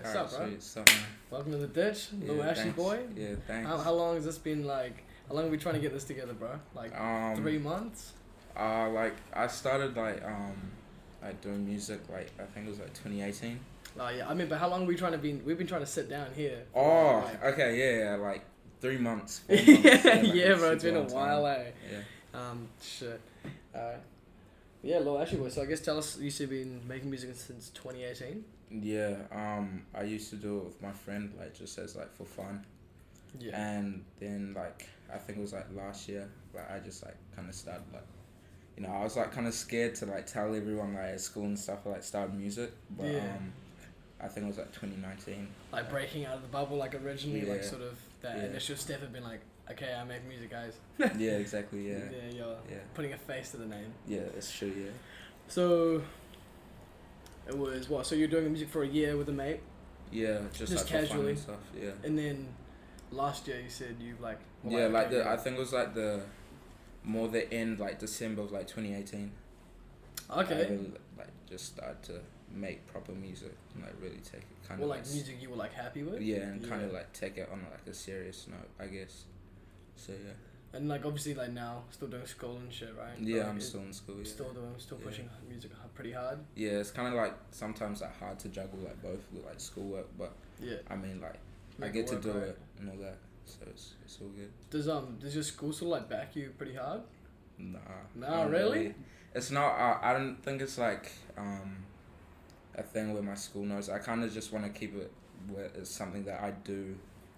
What's up, bro? Sweet. What's up, man? Welcome to the ditch, Lil Ashy Thanks. boy. Yeah, thanks. How long has this been like? How long have we trying to get this together, bro? Like 3 months? Like I started like doing music like I think it was like 2018. Oh yeah, I mean, but how long we've been trying to sit down here. Oh, like, okay, yeah, like 3 months. 4 months, like, yeah, bro, it's been a super long while, time. eh? Shit. Yeah, Lil Ashy boy. So I guess tell us, you said you've been making music since 2018. Yeah, I used to do it with my friend, like just as like for fun. Yeah. And then like I think it was like last year, like I just like kind of started like, I was like kind of scared to like tell everyone like at school and stuff like start music, but Yeah. I think it was like 2019. Like breaking out of the bubble, like originally, like Yeah. sort of that Yeah. initial step had been like, okay, I make music, guys. Yeah, exactly. Yeah. Yeah, you're Yeah. putting a face to the name. Yeah, that's true. Yeah. So it was what? So you're doing music for a year with a mate, Yeah, just like casually. for fun and stuff. Yeah. and then last year you said you like. were Yeah, like okay, I think it was like the end, like December of like 2018. I Okay. really, like just started to make proper music and like really take it kind Well, of like music you were like happy with. Yeah, and kind of Yeah. like take it on like a serious note, I guess. So yeah. And like obviously like now still doing school and shit, right? Yeah, Like, I'm still in school. Yeah. Still Yeah. pushing music pretty hard. Yeah, it's kind of like sometimes like hard to juggle like both with like schoolwork, but Yeah. I mean like I Make get to work, do right? it and all that, so it's all good. Does your school sort of like back you pretty hard? Nah. Nah, not really? It's not. I don't think it's like a thing where my school knows. I kind of just want to keep it where it's something that I do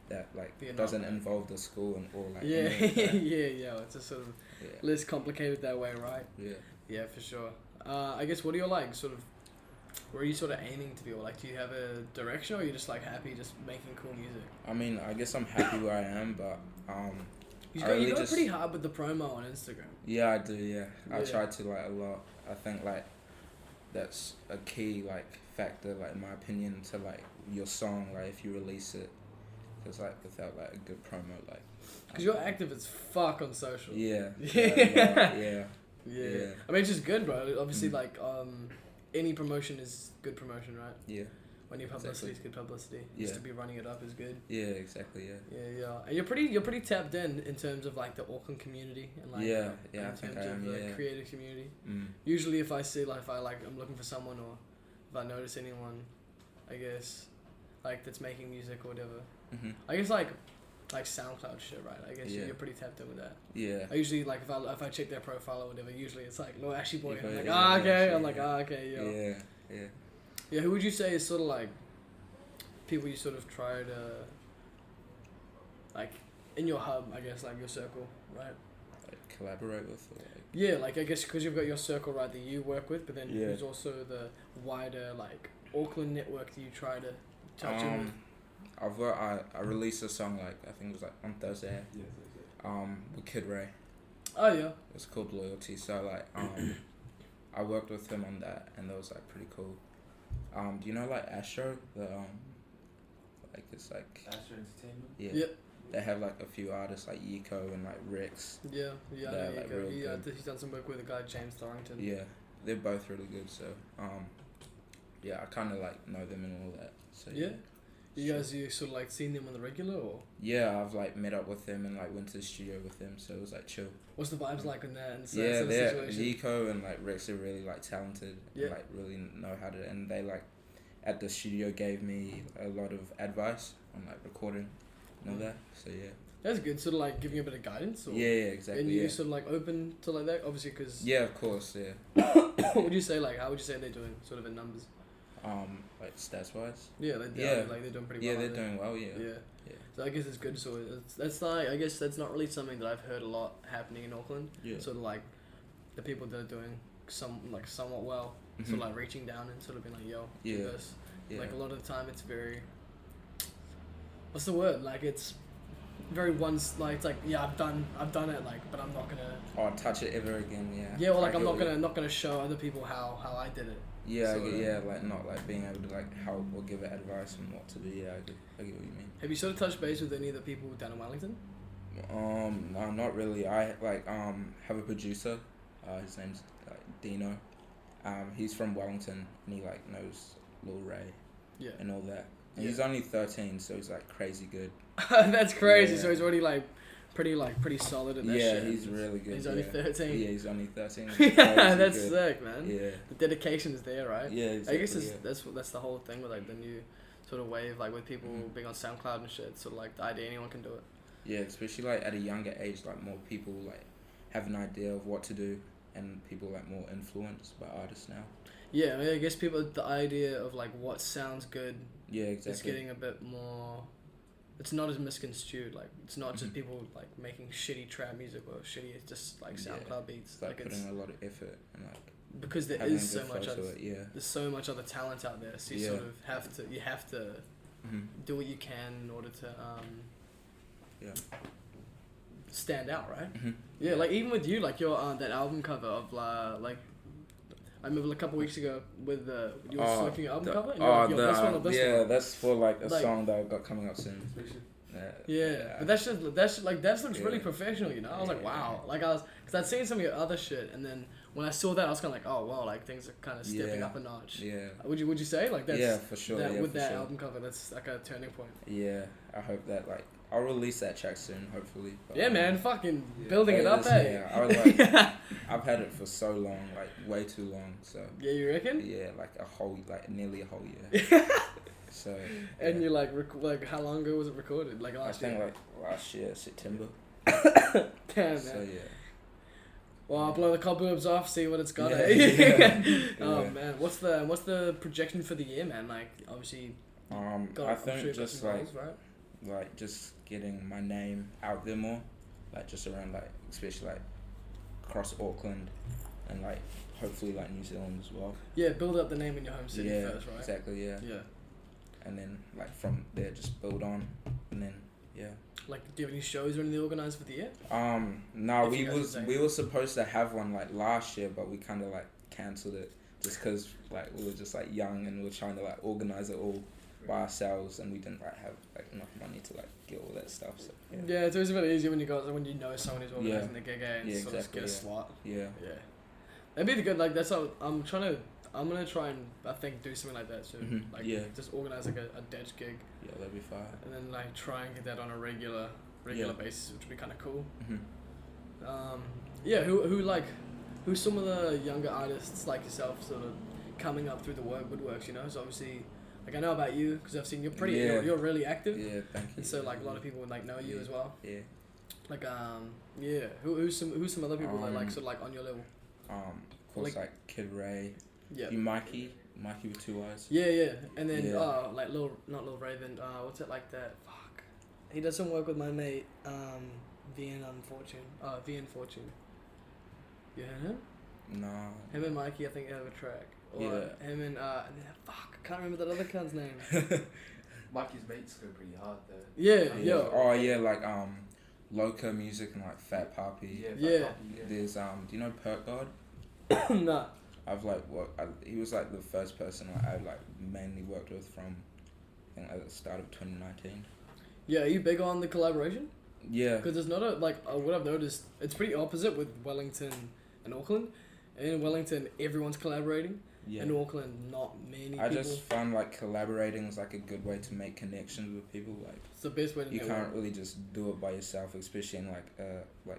that like You're not, doesn't like- involve the school and or like Yeah, any of that. yeah. It's just sort of Yeah. less complicated that way, right? Yeah. Yeah, for sure. I guess what are your like sort of, where are you sort of aiming to be? Or like, do you have a direction, or are you just like happy just making cool music? I mean, I guess I'm happy where I am, but You I go, really you go just- pretty hard with the promo on Instagram. yeah, I do. Yeah, I Yeah. try to like a lot. I think like that's a key like factor, like in my opinion, to like your song. Like if you release it, because like without like a good promo, like Because you're active as fuck on social. yeah, Yeah. yeah. Yeah. Yeah. I mean, it's just good, bro. Obviously, Mm. like, any promotion is good promotion, right? Yeah, When your publicity Exactly. is good publicity. Yeah. Just to be running it up is good. yeah, exactly, yeah. Yeah. And you're pretty tapped in terms of like the Auckland community and like Yeah, in I terms think I of am, the yeah. creative community. Mm. Usually, if I see like I'm looking for someone, or if I notice anyone, I guess, like that's making music or whatever. Mm-hmm. I guess like SoundCloud shit, right? I guess Yeah. you're pretty tapped in with that. Yeah. I usually like if I check their profile or whatever, usually it's like Lil Ashy boy. Yeah, I'm like, yeah, okay. yeah, I'm like, yeah. okay, yo. Yeah, yeah. Yeah, who would you say is sort of like people you sort of try to like in your hub, I guess, like your circle, right? Like collaborate with or like Yeah, like I guess because you've got your circle, right, that you work with, but then Yeah. there's also the wider like Auckland Network that you try to touch in with. I released a song like I think it was like on Thursday. With Kid Ray. Oh yeah. It's called Loyalty. So like I worked with him on that and that was like pretty cool. Do you know like Astro? The like it's like Astro Entertainment. yeah. Yep. They have like a few artists like Yiko and like Rex. Yeah, I They're, know like, you real go. good. He's done some work with a guy James Thorrington. Yeah, they're both really good. So yeah, I kind of like know them and all that. So Yeah? You Sure. guys, you sort of like seen them on the regular, or Yeah, I've like met up with them and like went to the studio with them, so it was like chill. what's the vibes like in that? And so, Yeah, sort of they're situation? Yiko and like Rex are really like talented Yeah. and like really know how to, and they like at the studio gave me a lot of advice on like recording and all that. So yeah, That's good. Sort of like giving you a bit of guidance, or yeah, exactly. and you Yeah, sort of like open to like that, obviously, because yeah, of course, yeah. what would you say like? How would you say they're doing, sort of in numbers? Like stats wise. Yeah, Yeah. like they're doing pretty Yeah, well. they're aren't they? doing well. Yeah. Yeah. Yeah. So I guess it's good. So that's like, I guess that's not really something that I've heard a lot happening in Auckland. Yeah. Sort of like the people that are doing somewhat well, sort Mhm. of like reaching down and sort of being like, yo, do Yeah. this. Yeah. Like a lot of the time, it's very. What's the word? Like it's very like it's like, yeah, I've done it, like, but I'm not gonna. Oh, touch it ever again. Yeah. Yeah, well, like I I'm get not what gonna show other people how I did it. Yeah, So, yeah, like not like being able to like help or give advice on what to do. Yeah, I get what you mean. Have you sort of touched base with any of the people down in Wellington? No, not really. I like have a producer. His name's Dino. He's from Wellington and he like knows Lil Ray Yeah. and all that. And he's only 13, so he's like crazy good. That's crazy. Yeah. So he's already pretty solid at that shit. Yeah, he's really good. He's only 13. Yeah, he's only 13. Yeah, that's good. sick, man. Yeah. The dedication is there, right? Yeah, exactly. I guess that's the whole thing with like the new sort of wave, like with people being on SoundCloud and shit. Sort of like the idea anyone can do it. Yeah, especially like at a younger age, like more people like have an idea of what to do, and people like more influenced by artists now. Yeah, I mean, I guess the idea of like what sounds good. Yeah, exactly. It's getting a bit more. It's not as misconstrued. Like it's not just people like making shitty trap music or shitty just like SoundCloud beats. It's like putting a lot of effort and like. Because there is so much other. There's so much other talent out there, so you sort of have to do what you can in order to stand out, right? Yeah, like even with you, like your that album cover of like. I remember a couple weeks ago with you were looking at album cover. And that's for like a song that I've got coming up soon. But that looks really professional, you know. I was like, wow, because I'd seen some of your other shit, and then when I saw that, I was kind of like, oh wow, like things are kind of stepping up a notch. Yeah. Would you say like that's for sure? With that album cover, that's like a turning point. Yeah, I hope that like. I'll release that track soon, hopefully. But, man, fucking building it up, eh? Yeah, I was like, I've had it for so long, like way too long. So yeah, you reckon? Yeah, like nearly a whole year. So. And you like how long ago was it recorded? Like last year? I think like last year, September. Damn, so, man. Yeah. Well, I'll blow the cobwebs off, see what it's got. Oh man, what's the projection for the year, man? Like obviously. I think just like. Goals, right? Like just getting my name out there more, like just around like especially like across Auckland and like hopefully like New Zealand as well. Yeah, build up the name in your home city first, right? Exactly. Yeah. And then like from there just build on, and then Like, do you have any shows or anything organised for the year? No, we were supposed to have one like last year, but we kind of like cancelled it just because like we were just like young and we were trying to like organise it all by ourselves, and we didn't like have like enough money to like get all that stuff. So it's always a bit easier when you know someone who's organising the gig and sort of get a slot. Yeah. That'd be the good. Like that's how I'm gonna try and I think do something like that soon. Just organise like a Dutch gig. Yeah, that'd be fine. And then like try and get that on a regular basis, which would be kind of cool. Who's some of the younger artists like yourself sort of coming up through the woodworks? You know, so obviously. Like I know about you because I've seen you're you're really active. Yeah, thank you. And so like a lot of people would like know you as well. Yeah. Like who's some other people that like sort of like on your level? Of course like Kid Ray. Yeah. You Mikey with 2 eyes. Yeah. And then like not Lil Raven. What's it like that? Fuck. He does some work with my mate VN Fortune. You heard him? No. Him and Mikey I think have a track. Or him and fuck, I can't remember that other cunt's name. Mikey's mates go pretty hard though. Yeah. Oh yeah, like Loca music and like Fat Papi. Yeah. There's do you know Perk God? Nah. I've like he was like the first person I like mainly worked with from I think at the start of 2019. Yeah, are you big on the collaboration? Yeah. Because there's not what I've noticed, it's pretty opposite with Wellington and Auckland. In Wellington, everyone's collaborating. Yeah. In Auckland, not many people. I just find like collaborating is like a good way to make connections with people. Like it's the best way to. You can't really just do it by yourself, especially in like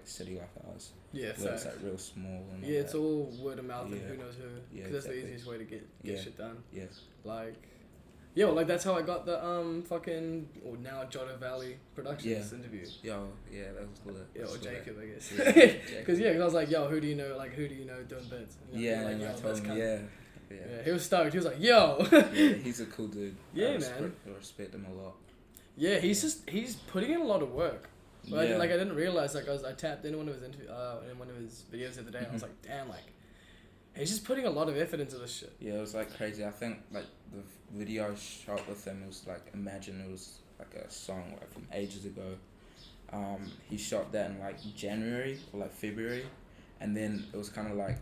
city like ours. Yeah, where it's like real small. And it's all word of mouth and who knows who. Because that's the easiest way to get shit done. Yeah. Like that's how I got the now Jotta Valley Productions interview. That was lit. Or Jacob, I guess. Because I was like, who do you know doing bits? And I told him, Yeah, he was stoked. He was like, yo. He's a cool dude. Yeah, I respect him a lot. Yeah, he's putting in a lot of work. But I didn't realize I tapped into one of his in one of his videos the other day. And I was like, damn, he's just putting a lot of effort into this shit. Yeah, it was like crazy. I think like the video I shot with him was like Imagine. It was like a song like from ages ago. He shot that in like January or like February. And then it was kind of like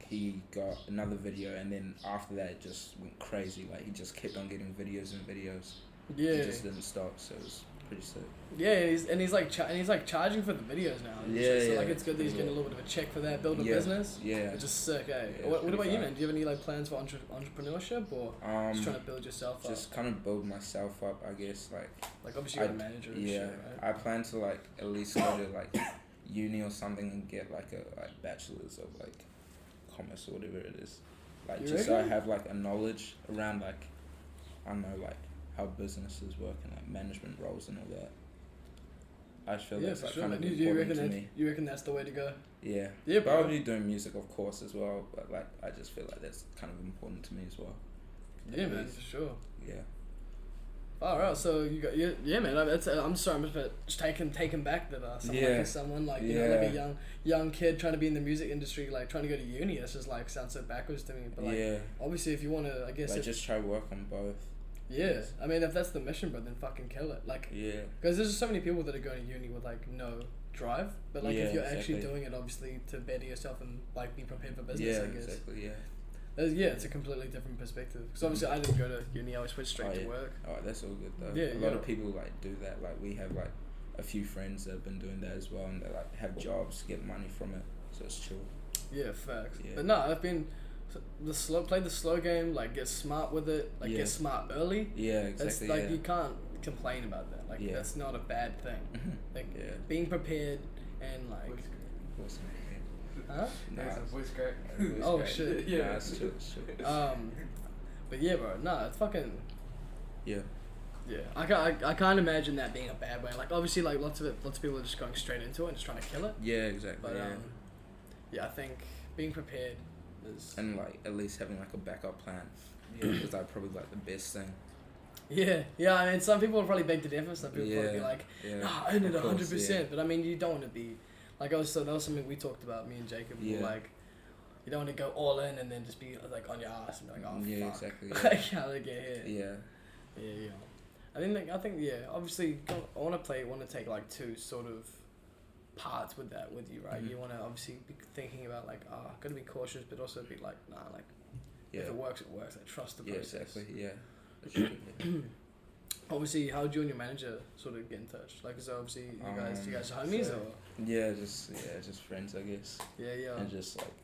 he got another video, and then after that it just went crazy. Like he just kept on getting videos and videos. Yeah. He just didn't stop. So it was pretty sick. Yeah, he's like charging for the videos now. Yeah, so yeah. like it's good that he's getting a little bit of a check for that, build a business. Yeah. Which is sick, eh? Yeah, What about you, fun. man? Do you have any like plans for entrepreneurship or just trying to build yourself up? Just kind of build myself up, I guess. Like obviously you're a manager and shit, right? I plan to like at least go to like uni or something and get like a bachelor's of like commerce or whatever it is. Like You just so I reckon? have like a knowledge around like I don't know like how businesses work and like management roles and all that. I feel Yeah, that's for like sure. kind of Man. You important reckon to me. you reckon that's the way to go? Yeah. Yeah, bro. Probably doing music of course as well, but like I just feel like that's kind of important to me as well. Yeah, man, for sure. Yeah. Alright, so you got yeah, man. I'm sorry, I'm just taken back that someone like you know like a young kid trying to be in the music industry, like trying to go to uni. It's just like sounds so backwards to me. But like obviously, if you want to, I guess like just try work on both. Yeah, I mean, if that's the mission, bro, then fucking kill it. Like, because there's just so many people that are going to uni with like no drive, but like if you're actually doing it, obviously to better yourself and like be prepared for business, I guess. Exactly. It's a completely different perspective. Because obviously I didn't go to uni; I was went straight to work. Oh, that's all good though. Yeah, a lot of people like do that. Like we have like a few friends that have been doing that as well, and they like have jobs, get money from it, so it's chill. Yeah, facts. Yeah. But no, I've been play the slow game, like get smart with it, like get smart early. Yeah, exactly. It's like you can't complain about that. Like that's not a bad thing. Like being prepared and like. Huh? There's a voice crack. Oh shit. Yeah. Nah, it's chill. But yeah, bro. Nah, it's fucking. Yeah. Yeah, I can't imagine that being a bad way. Like obviously, like lots of people are just going straight into it and just trying to kill it. Yeah, exactly. But yeah, I think being prepared is. And like at least having like a backup plan. Is like probably like the best thing. Yeah. I mean, some people will probably beg to differ. Some people will probably be like, "Nah, I earn it 100%." But I mean, you don't want to be. Like that was something we talked about, me and Jacob. Like, you don't want to go all in and then just be like on your ass and be like, oh fuck. Exactly. Like how to get hit. Yeah. I think obviously I want to take like two sort of parts with you, right? You want to obviously be thinking about like, gotta be cautious, but also be like, nah, like if it works, it works. Like trust the process. Yeah, exactly. Yeah. Obviously, how would you and your manager sort of get in touch? Like, so obviously you guys are homies or? Yeah, just friends, I guess. Yeah. And just like,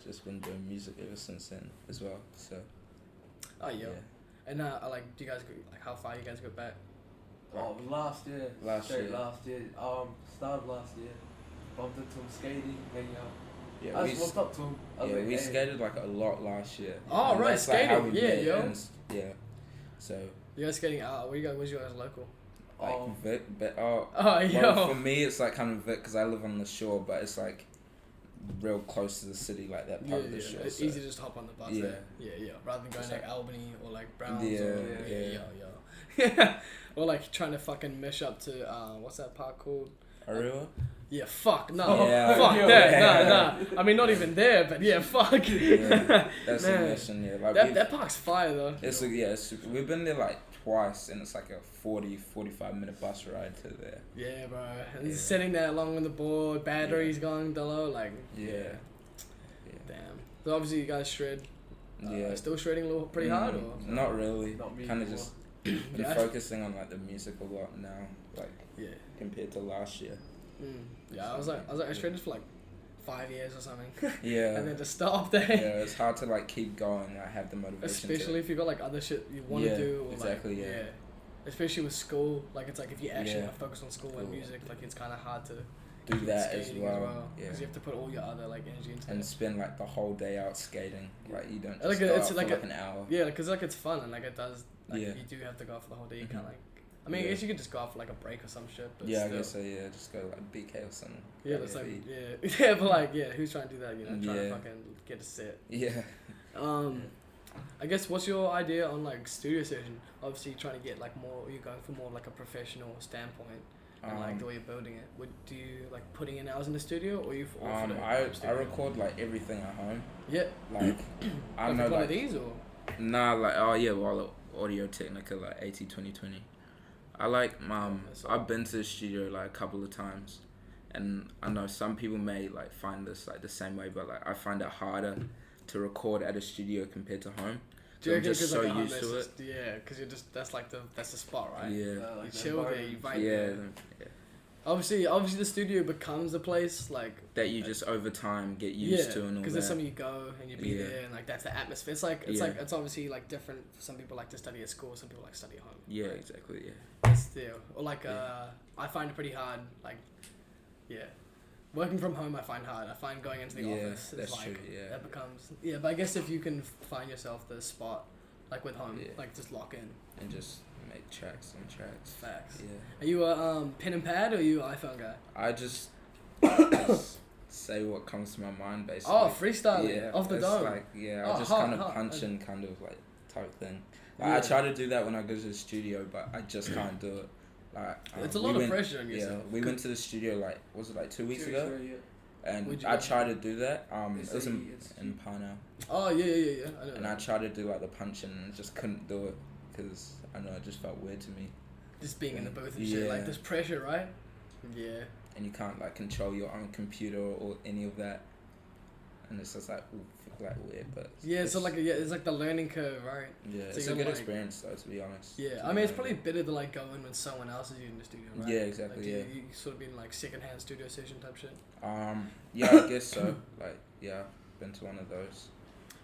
just been doing music ever since then as well. So. Oh yeah. And like, do you guys how far you guys go back? Oh, last year. Last year. Start of last year. Bumped into him skating, hanging out. Yeah, I just walked up to him. We skated like a lot last year. Oh and right, that's, skating. like, how we met. Yo. Yeah. So. You guys skating out? Where's you guys local? Like Vic, but yo. For me it's like kind of Vic because I live on the shore, but it's like real close to the city, like that part of the shore. It's easy to just hop on the bus there. Yeah. Rather than going like Albany or like Browns. Yeah. Or like trying to fucking mesh up to what's that park called? Arewa? Yeah, fuck, no. Fuck that, nah. I mean, not even there, but yeah, fuck. That's a mission, Like that park's fire, though. It's super. We've been there like twice, and it's like a 45 minute bus ride to there. Yeah, bro. And sitting there along on the board, batteries going low, like... Yeah. Damn. So obviously you guys shred. Still shredding a little pretty hard, or? Not really. Not me kind of anymore. just been focusing on like the music a lot now, like compared to last year. Yeah, I was like I shredded for like 5 years or something. Yeah. And then just stopped there. Yeah, it's hard to like keep going. I have the motivation. Especially if you got like other shit you want to do. Or, exactly. Like, especially with school, like it's like if you actually want to focus on school and music, like it's kind of hard to do that as well. Yeah. Because you have to put all your other like energy into it. And spend like the whole day out skating. Like you don't just like go it's out like for like an hour. Yeah, because like it's fun and like it does. Like you do have to go out for the whole day. You can't like. I mean, I guess you could just go out for like a break or some shit. But I guess so. Yeah, just go like BK or something. Yeah, that's like but like who's trying to do that? You know, trying to fucking get a set. Yeah. I guess what's your idea on like studio session? Obviously, you're trying to get like more. You're going for more like a professional standpoint. And like the way you're building it, do you like putting in hours in the studio, or you? I record like everything at home. Yeah. Like I know one of these or. Nah, like Audio Technica like 80-20-20. I like I've been to the studio like a couple of times, and I know some people may like find this like the same way, but like I find it harder to record at a studio compared to home, Do you reckon just so like, used to it. Yeah, because you're just that's the spot, right? Yeah. Like You chill there, you vibe Yeah. there. Obviously, the studio becomes a place like that you just over time get used to and all that. Because there's somewhere you go and you be there, and like that's the atmosphere. It's like it's obviously like different. Some people like to study at school. Some people like to study at home. Yeah, exactly. Yeah. That's the or like I find it pretty hard. Like, working from home I find hard. I find going into the office is like true, yeah. that becomes But I guess if you can find yourself the spot like with home, like just lock in and just make tracks and tracks. Facts. Yeah. Are you a pen and pad or are you an iPhone guy? I just say what comes to my mind basically. Oh, freestyling. Yeah, Off the it's dome. like Oh, I just hot, kind of hot. punch in kind of like type thing. Like, I try to do that when I go to the studio, but I just can't do it. Like It's a lot of pressure on yourself. Yeah, we went to the studio like was it like 2 weeks ago? And Where'd you I go? tried to do that. It's It was in in- Parnell. Oh yeah. I know. And I tried to do like the punching and just couldn't do it because I know it just felt weird to me. Just being in the booth and shit, like there's pressure, right? Yeah. And you can't like control your own computer or any of that, and it's just like weird, but It's like the learning curve, right? Yeah, So it's you a good gotta, experience though, to be honest. Yeah, I mean it's probably better to like go in when someone else is in the studio, right? Yeah, exactly. Like, Yeah. You sort of been like secondhand studio session type shit. Yeah, I guess so. Like, yeah, been to one of those.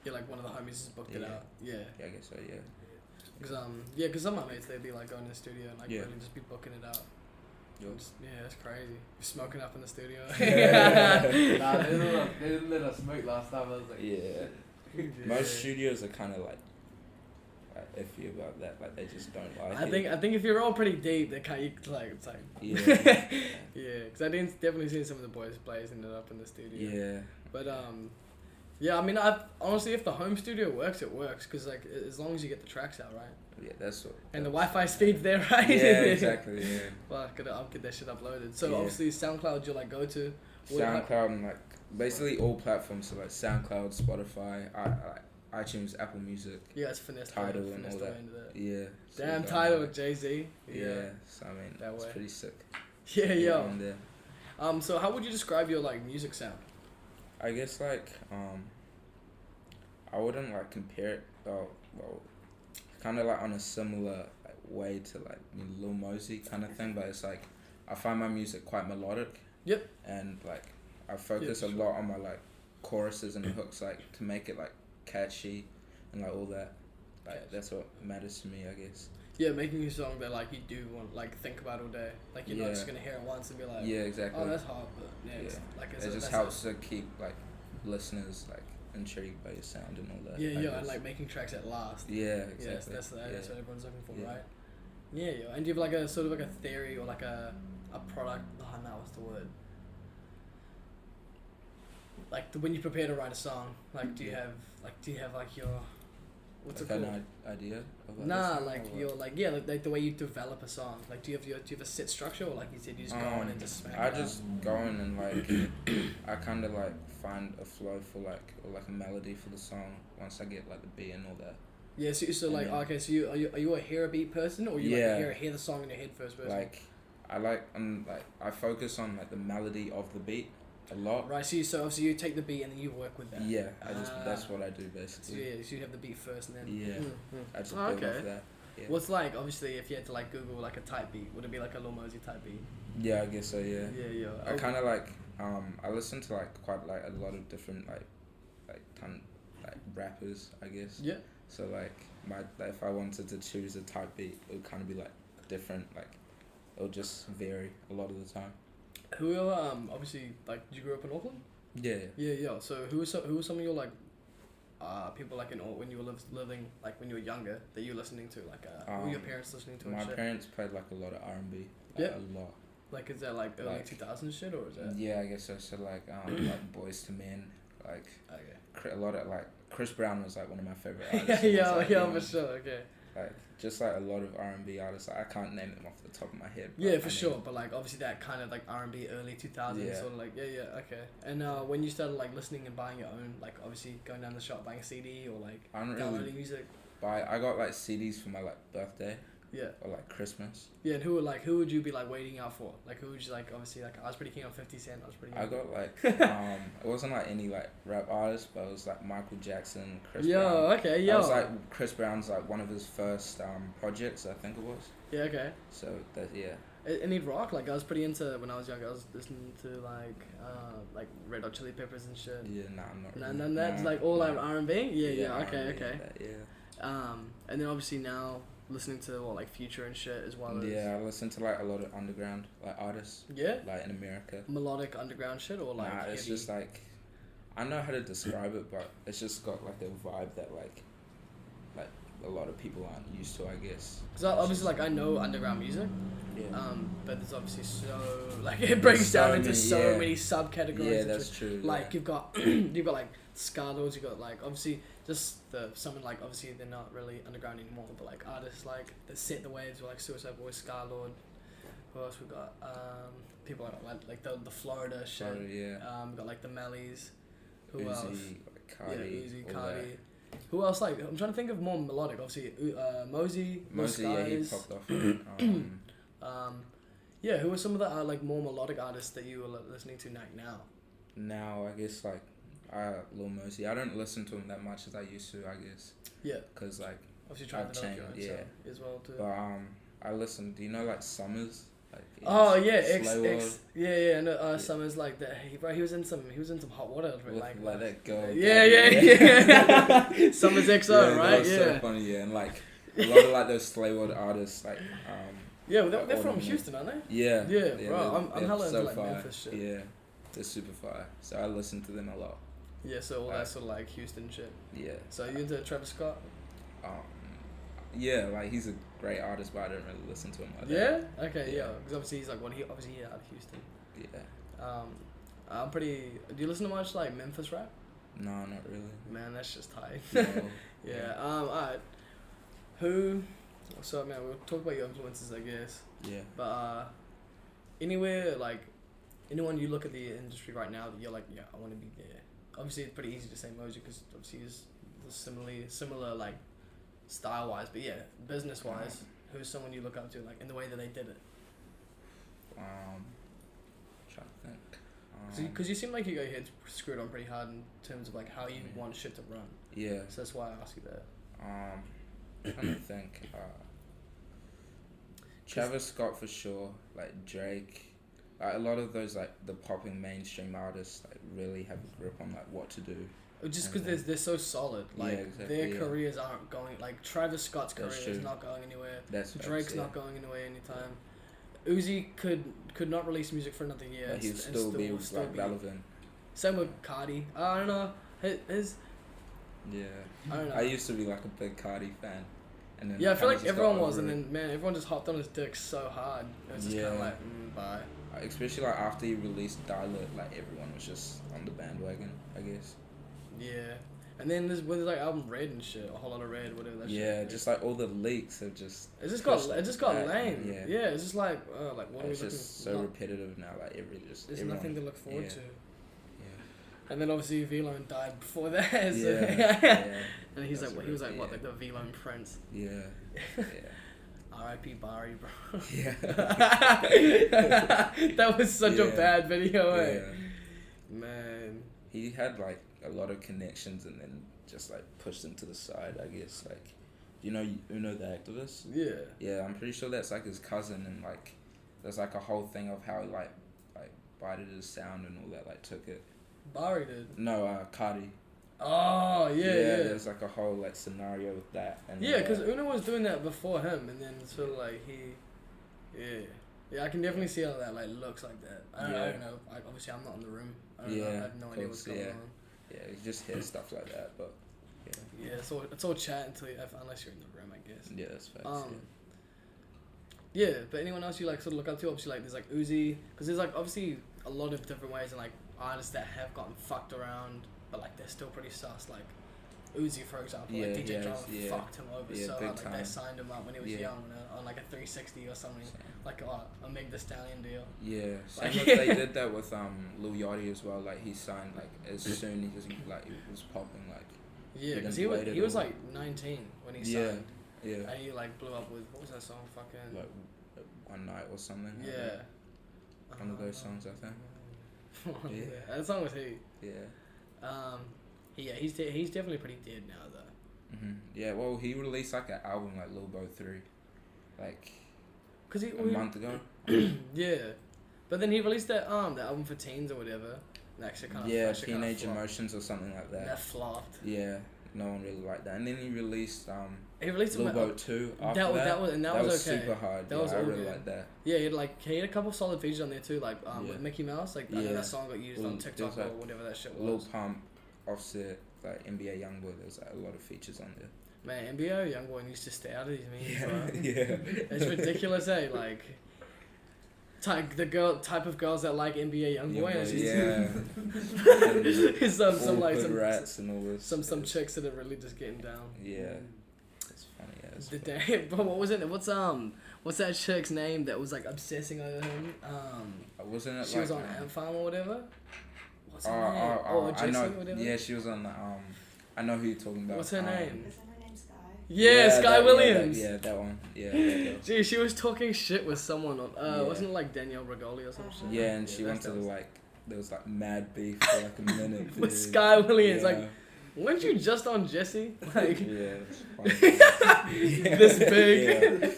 Yeah, like one of the homies has booked it out. Yeah. Yeah, I guess so. Yeah. Because some of my mates they'd be like going to the studio and like really just be booking it out. That's crazy. Smoking up in the studio. Nah, they didn't let us smoke last time. I was like, Yeah. Most studios are kind of like iffy about that. Like they just don't like it. I think if you're all pretty deep, they can't. It's like. Yeah. Yeah, because I didn't definitely seen some of the boys blazing it up in the studio. Yeah. But yeah, I mean, I honestly, if the home studio works, it works. Because like, as long as you get the tracks out, right? Yeah, that's what. And the Wi-Fi speed's there, right? Yeah, exactly. Yeah. Well, I'll get that shit uploaded. So obviously, SoundCloud, you like go to. SoundCloud and like basically all platforms, so like SoundCloud, Spotify, iTunes, Apple Music. Yeah, it's finesse. Tidal and all that. Yeah. Damn, Tidal with Jay-Z. Yeah. So I mean, that it's way. pretty sick. Yeah, yo. There. So how would you describe your like music sound? I guess like I wouldn't like compare it. Well, kind of like on a similar like way to like Lil Mosey kind of thing, but it's like I find my music quite melodic. Yep. And like I focus a lot on my like choruses and hooks, like to make it like catchy and like all that. Like that's what matters to me, I guess. Yeah, making a song that like you do want like think about all day. Like you're not just gonna hear it once and be like, exactly. oh, that's hot, but next. Like it just helps to keep like listeners like intrigued by your sound and all that. Yeah, and like making tracks that last. Yeah, exactly. Yes, that's what everyone's looking for, right? Yeah, and do you have like a sort of like a theory or like a product? Oh no, what's the word? Like when you prepare to write a song, like do you have like your what's like it called? an idea? Nah, like your like the way you develop a song. Like do you have a set structure or like you said you just go in and just smack I it just out? go in and like I kind of like find a flow for like or like a melody for the song once I get like the beat and all that. Yeah, so like okay, so are you a hear a beat person or you like hear the song in your head first person? Like I focus on like the melody of the beat a lot. Right, so obviously you take the beat and then you work with that. Yeah, that's what I do basically. So you have the beat first and then. Yeah. I just build off that. Yeah. What's like obviously if you had to like Google like a type beat, would it be like a Lil Mosey type beat? Yeah, I guess so. Yeah. Yeah. I kind of like I listen to like quite like a lot of different like rappers, I guess. Yeah. So like if I wanted to choose a type beat, it would kind of be like different, like it'll just vary a lot of the time. Who obviously like did you grow up in Auckland? Yeah. So who are some of your like people like when you were living like when you were younger that you were listening to like who were your parents listening to? My parents played like a lot of R&B. Yeah. A lot. Like is that like early 2000s shit or is that? Yeah, I guess so. So like like Boys to Men, like a lot of like Chris Brown was like one of my favorite artists. yeah, for sure. Okay. Like just like a lot of R&B artists. Like, I can't name them off the top of my head. Yeah, for sure. But like obviously that kind of like R&B early 2000s sort of like okay. And when you started like listening and buying your own, like obviously going down the shop buying a CD or like downloading music. I got like CDs for my like birthday. Yeah. Or like Christmas. Yeah, and who would you be like waiting out for? Like who would you like? Obviously, like I was pretty keen on 50 Cent. I was pretty. I got like it wasn't like any like rap artist, but it was like Michael Jackson, Chris Brown. Okay, yo. It was like Chris Brown's like one of his first projects, I think it was. Yeah, okay. So that And he'd rock. Like I was pretty into when I was younger. I was listening to like Red Hot Chili Peppers and shit. Yeah, nah, I'm not. None of that. Like all like R&B. Yeah. Okay. That, yeah. And then obviously now listening to like Future and shit as well as. Yeah, I listen to like a lot of underground like artists. Yeah. Like in America. Melodic underground shit or like. Nah, it's heavy? just like, I don't know how to describe it, but it's just got like a vibe that like a lot of people aren't used to, I guess. Because obviously, like I know underground music, yeah. But there's obviously so like it breaks down into so many subcategories. Yeah, that's true. Like you've got you've got like ska lords, you've got like obviously just someone like obviously they're not really underground anymore, but like artists like that set the waves were like Suicide Boys, Ska Lord. Who else we got? People like the Florida shit. We got like the Mellies. Who Uzi, else? like Cardi, Uzi, Cardi. Who else? Like I'm trying to think of more melodic. Obviously, Mosey, yeah, he popped off. Yeah, who are some of the like more melodic artists that you were listening to now? Now, I guess like Lil Mosey. I don't listen to him that much as I used to, I guess. Yeah. Cause like obviously trying to develop your own sound as well too. But I listen. Do you know like Summers? Like, oh yeah, X. Yeah. No, Summers like that. He was in some hot water with, like that girl. Yeah. Summers XO, right? That was so funny. Yeah, and like a lot of like those Slay World artists, like yeah, well, they're from Houston, aren't they? Yeah. Bro, I'm hella so into like fire. Memphis shit. Yeah, they're super fire. So I listen to them a lot. Yeah, so all that sort of like Houston shit. Yeah. So you into Travis Scott? Yeah, like he's a great artist, but I don't really listen to him like that. Yeah? Okay, yeah. Because obviously he's like obviously he's out of Houston. Yeah. I'm pretty. Do you listen to much like Memphis rap? No, not really. Man, that's just tight. No. Yeah. Alright. Who? So man, we'll talk about your influences, I guess. Yeah. But anywhere like anyone you look at the industry right now that you're like, yeah, I want to be there. Obviously, it's pretty easy to say Mosey because obviously he's similar like style wise, but yeah, business wise, who's someone you look up to like in the way that they did it? Trying to think. Because you seem like you got your head screwed on pretty hard in terms of like how you want shit to run. Yeah. So that's why I ask you that. Trying to think. Travis Scott for sure. Like Drake. Like a lot of those like the popping mainstream artists like really have a grip on like what to do. Just because they're so solid, like exactly, their careers aren't going. Like Travis Scott's career is not going anywhere. Drake's not going anywhere anytime. Uzi could not release music for another year. But he'll still be relevant. Same with Cardi. I don't know. His. Yeah. I don't know. I used to be like a big Cardi fan. And then I feel like everyone was, and then man, everyone just hopped on his dick so hard. It was just kind of like, bye. Especially like after he released Dial-It, like everyone was just on the bandwagon, I guess. Yeah, and then there's like album Red and shit, a whole lot of Red, whatever that shit. Yeah, just like all the leaks have just. It just got lame. Yeah, it's just like what are we looking? It's just so repetitive now. Like there's nothing to look forward to. Yeah. And then obviously V-Lone died before that. So and he was like what, like the V-Lone Prince. Yeah. Yeah. R.I.P. Barry, bro. Yeah. That was such a bad video, eh? Man. He had like a lot of connections and then just like pushed them to the side, I guess. Like, you know Uno the activist? Yeah. Yeah, I'm pretty sure that's like his cousin, and like there's like a whole thing of how he like bited his sound and all that, like took it. Barry did? No, Cardi. Oh, yeah. There's like a whole like scenario with that. And yeah, because Uno was doing that before him, and then sort of like Yeah, I can definitely see how that like looks like that. I don't know. Obviously, I'm not in the room. I have no idea what's going on. Yeah, you just hear stuff like that, but yeah. It's all chat unless you're in the room, I guess. Yeah, that's facts. Yeah, but anyone else you like sort of look up to? Obviously, like there's like Uzi, because there's like obviously a lot of different ways and like artists that have gotten fucked around, but like they're still pretty sus. Like Uzi, for example, like DJ Drama fucked him over so hard. Like they signed him up when he was young on like a 360 or something, like a Meg Thee Stallion deal. Yeah, same with, they did that with Lil Yachty as well. Like he signed like as soon as he was popping. Like because he was like 19 when he signed. Yeah. And he like blew up with what was that song? Fucking Like One Night or something. yeah. One of those songs, I think. Yeah. That song was heat. Yeah. He's definitely pretty dead now though. Yeah. Well, he released like an album like Lil Bo 3, like a month ago. Yeah. But then he released that the album for teens or whatever. And actually kind of Teenage Emotions or something like that. That flopped. Yeah. No one really liked that. And then he released Lil Bo 2 after that. That was okay. Super hard. That yeah, was I all really good. liked that. Yeah, he had a couple solid features on there too, like with Mickey Mouse. Like I know that song got used on TikTok or whatever that shit was. Lil Pump, Offset, like NBA YoungBoy. There's like a lot of features on there. Man, NBA YoungBoy needs to stay out of these memes, bro. Yeah. It's ridiculous, eh? Like type of girls that like NBA YoungBoy. Yeah. some like some rats and all this. Some chicks that are really just getting down. Yeah. It's funny. Yeah. The day, but what was it? What's that chick's name that was like obsessing over him? Wasn't it? She was on Ant Farm or whatever. What's her name? I know. Or whatever. Yeah, she was on the I know who you're talking about. What's her name? Isn't her name Sky? Yeah, Sky Williams. That one. Yeah. That Gee, she was talking shit with someone on. Yeah. Wasn't it like Danielle Regoli or some shit? Yeah, and she went to there was like mad beef for like a minute. With Sky Williams, yeah. like, weren't you just on Jesse? Like, yeah, it's this big. Yeah.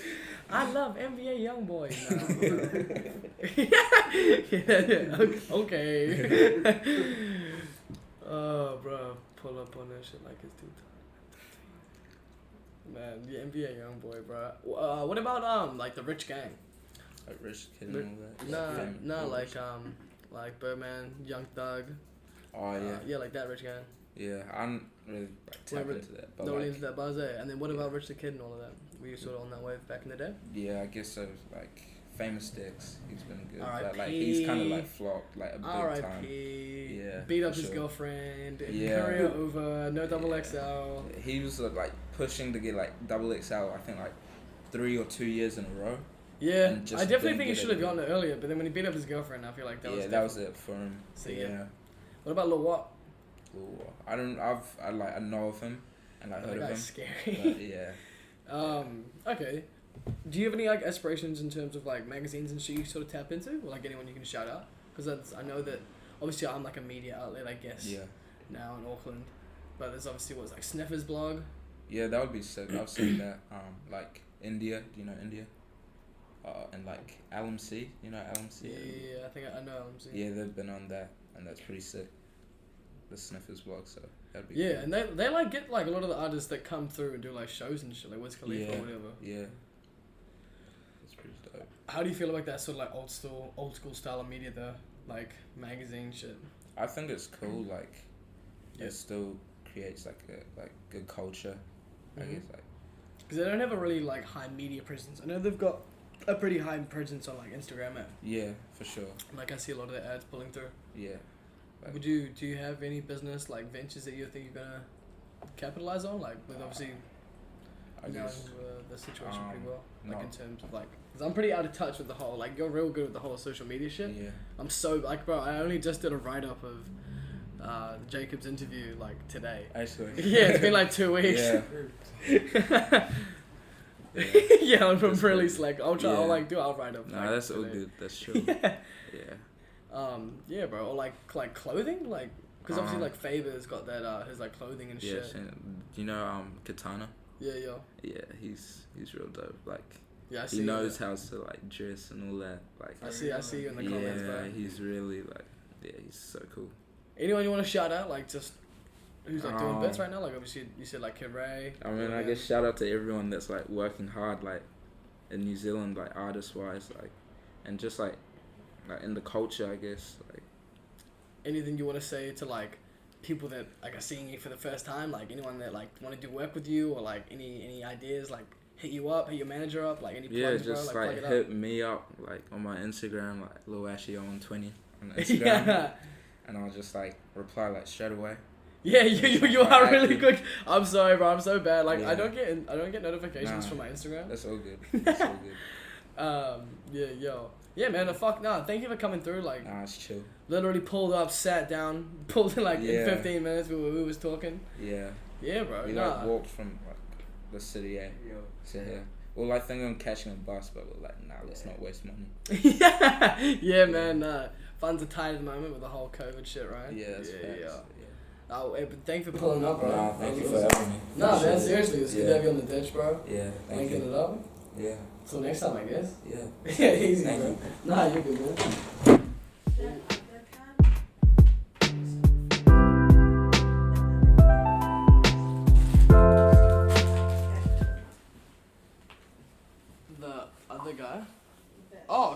I love NBA YoungBoy now. yeah. Okay. Oh, bro, pull up on that shit like it's too time. Man, the NBA YoungBoy, bro. What about like the Rich Gang? Like Rich Kid and all that. Like Birdman, Young Thug. Oh yeah. Yeah, like that Rich Gang. Yeah, I'm really like tapped into that. But no, into that buzz there. And then what about Rich the Kid and all of that? Were you sort of on that wave back in the day? Yeah, I guess so. Like Famous Dicks, he's been good. R.I.P. But like he's kind of like flopped like a big time. R.I.P. Yeah. Beat up his girlfriend. Yeah. Career over. No double XL. He was like pushing to get like double XL. I think like 3 or 2 years in a row. Yeah, I definitely think he should have gotten it earlier. But then when he beat up his girlfriend, I feel like that was it for him. So yeah. What about Lil Wat? I know of him and I heard of him. Scary. But, yeah. Okay. Do you have any like aspirations in terms of like magazines and shit you sort of tap into, or like anyone you can shout out? Because I know that obviously I'm like a media outlet, I guess. Yeah. Now in Auckland, but there's obviously what's like Sniffer's blog. Yeah, that would be sick. I've seen that. Like India. Do you know India? And like LMC. You know LMC? Yeah, I think I know LMC. Yeah, they've been on that, and that's pretty sick. The Sniffers blog, so that'd be cool. And they like get like a lot of the artists that come through and do like shows and shit, like Wiz Khalifa or whatever. Yeah. It's pretty dope. How do you feel about that sort of like old school style of media though? Like magazine shit? I think it's cool, like it still creates like a good culture, I guess, like because they don't have a really like high media presence. I know they've got a pretty high presence on like Instagram, man. Yeah, for sure. Like I see a lot of their ads pulling through. Yeah. Like, do you have any business like ventures that you think you're gonna capitalize on? Like with obviously knowing the situation pretty well. Like in terms of like, because I'm pretty out of touch with the whole like you're real good with the whole social media shit. Yeah. I'm so like bro, I only just did a write up of Jacob's interview like today. Actually. Yeah, it's been like 2 weeks. Yeah. Yeah, I'm really slack. I'll try. I'll write up. Nah, that's all good. That's true. Yeah. Yeah. Bro. Or like clothing, like because obviously like Faber's got that his like clothing and shit. Yeah. Do you know Katana? Yeah. Yeah, he's real dope. Like I see he knows how to like dress and all that. Like I see you in the comments, bro. Yeah, he's really like he's so cool. Anyone you want to shout out, like just who's like doing bits right now? Like obviously you said like Kid Ray. I mean, I guess shout out to everyone that's like working hard, like in New Zealand, like artist wise, like and just like in the culture, I guess. Like anything you want to say to like people that like are seeing you for the first time, like anyone that like want to do work with you, or like any ideas, like hit you up, hit your manager up, like any plugs, just bro, like hit me up like on my Instagram, like LIL ASHIE on 20 on Instagram. Yeah. And I'll just like reply like straight away. Yeah, you are really quick. I'm sorry, bro. I'm so bad. Like I don't get notifications from my Instagram. That's all good. That's all good. Yeah, man. Thank you for coming through. Like, nah, it's chill. Literally pulled up, sat down, pulled in like in 15 minutes. We was talking. Yeah. Yeah, bro. We like walked from like the city, eh? Yo. So yeah. Well, I think I'm catching a bus, but we're like, nah, let's not waste money. yeah, man. Funds are tight at the moment with the whole COVID shit, right? Yeah, that's facts. Oh, hey, but thanks for pulling up, bro. Nah, thank you for having me. Nah, man, seriously, it's good to have you on the ditch, bro. Yeah, thank Linking you. it up. Yeah. Till next time, I guess. Yeah. Yeah, easy, Thank bro. you. Nah, you're good, man. The other guy? Oh,